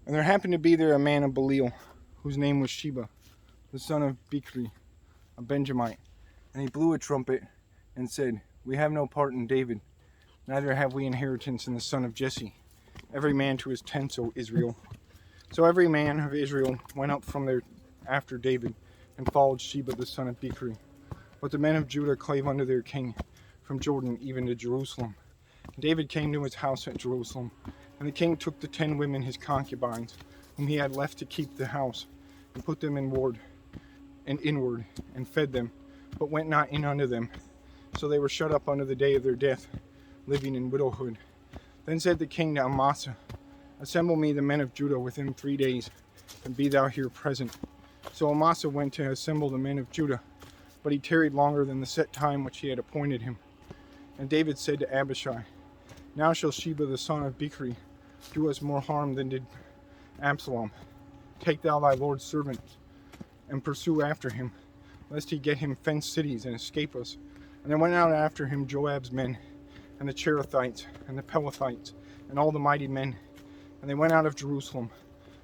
And there happened to be there a man of Belial, whose name was Sheba, the son of Bichri, a Benjamite. And he blew a trumpet and said, We have no part in David, neither have we inheritance in the son of Jesse. Every man to his tent, O Israel. So every man of Israel went up from there after David, and followed Sheba the son of Bichri. But the men of Judah clave unto their king, from Jordan even to Jerusalem. And David came to his house at Jerusalem, and the king took the 10 women his concubines, whom he had left to keep the house, and put them inward, and fed them, but went not in unto them. So they were shut up unto the day of their death, living in widowhood. Then said the king to Amasa, Assemble me the men of Judah within 3 days, and be thou here present. So Amasa went to assemble the men of Judah, but he tarried longer than the set time which he had appointed him. And David said to Abishai, Now shall Sheba the son of Bichri do us more harm than did Absalom. Take thou thy Lord's servant, and pursue after him, lest he get him fenced cities and escape us. And there went out after him Joab's men, and the Cherethites, and the Pelethites, and all the mighty men. And they went out of Jerusalem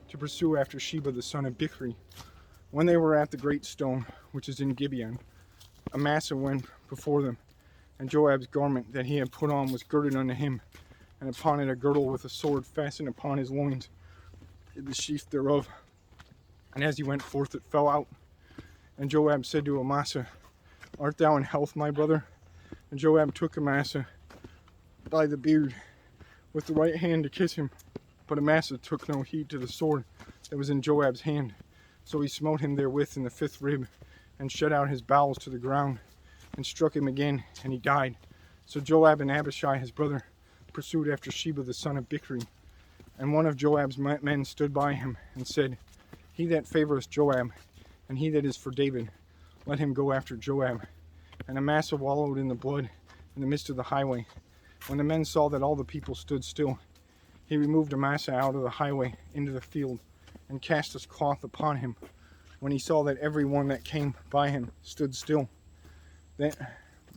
to pursue after Sheba the son of Bichri. When they were at the great stone, which is in Gibeon, Amasa went before them, and Joab's garment that he had put on was girded unto him, and upon it a girdle with a sword fastened upon his loins, in the sheath thereof. And as he went forth, it fell out. And Joab said to Amasa, Art thou in health, my brother? And Joab took Amasa by the beard with the right hand to kiss him. But Amasa took no heed to the sword that was in Joab's hand. So he smote him therewith in the 5th rib, and shut out his bowels to the ground, and struck him again, and he died. So Joab and Abishai his brother pursued after Sheba the son of Bichri. And one of Joab's men stood by him, and said, He that favoureth Joab, and he that is for David, let him go after Joab. And Amasa wallowed in the blood in the midst of the highway. When the men saw that all the people stood still, he removed Amasa out of the highway into the field, and cast his cloth upon him, when he saw that every one that came by him stood still. Then,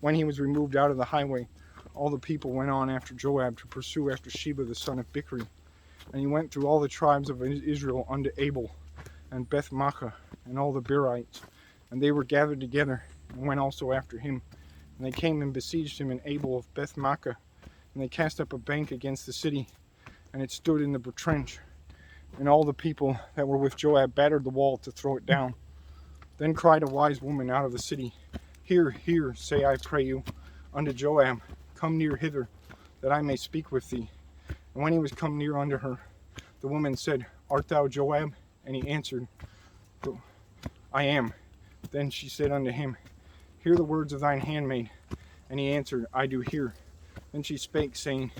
when he was removed out of the highway, all the people went on after Joab to pursue after Sheba the son of Bichri. And he went through all the tribes of Israel unto Abel, and Beth-maachah, and all the Berites. And they were gathered together, and went also after him. And they came and besieged him in Abel of Beth-maachah, and they cast up a bank against the city, and it stood in the trench. And all the people that were with Joab battered the wall to throw it down. Then cried a wise woman out of the city, Hear, hear, say I pray you, unto Joab, Come near hither, that I may speak with thee. And when he was come near unto her, the woman said, Art thou Joab? And he answered, I am. Then she said unto him, Hear the words of thine handmaid. And he answered, I do hear. Then she spake, saying,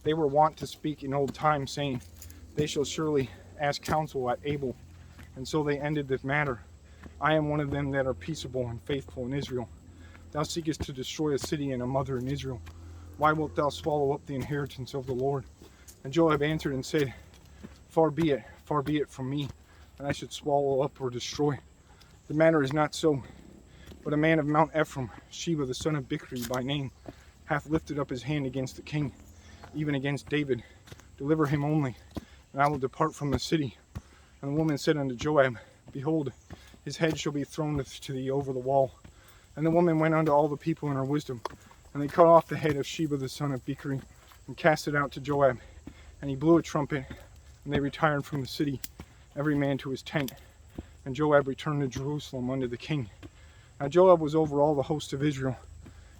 They were wont to speak in old time, saying, They shall surely ask counsel at Abel. And so they ended this matter. I am one of them that are peaceable and faithful in Israel. Thou seekest to destroy a city and a mother in Israel. Why wilt thou swallow up the inheritance of the Lord? And Joab answered and said, far be it from me, that I should swallow up or destroy. The matter is not so. But a man of Mount Ephraim, Sheba the son of Bichri by name, hath lifted up his hand against the king, even against David. Deliver him only, and I will depart from the city. And the woman said unto Joab, Behold, his head shall be thrown to thee over the wall. And the woman went unto all the people in her wisdom, and they cut off the head of Sheba the son of Bichri, and cast it out to Joab. And he blew a trumpet, and they retired from the city, every man to his tent. And Joab returned to Jerusalem unto the king. Now Joab was over all the host of Israel,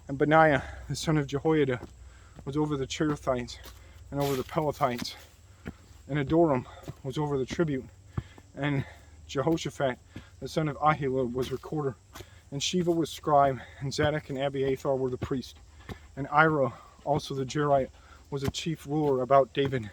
and Benaiah the son of Jehoiada was over the Cherethites, and over the Pelethites, and Adoram was over the tribute, and Jehoshaphat the son of Ahilud was recorder, and Sheva was scribe, and Zadok and Abiathar were the priest, and Ira also the Jerite was a chief ruler about David.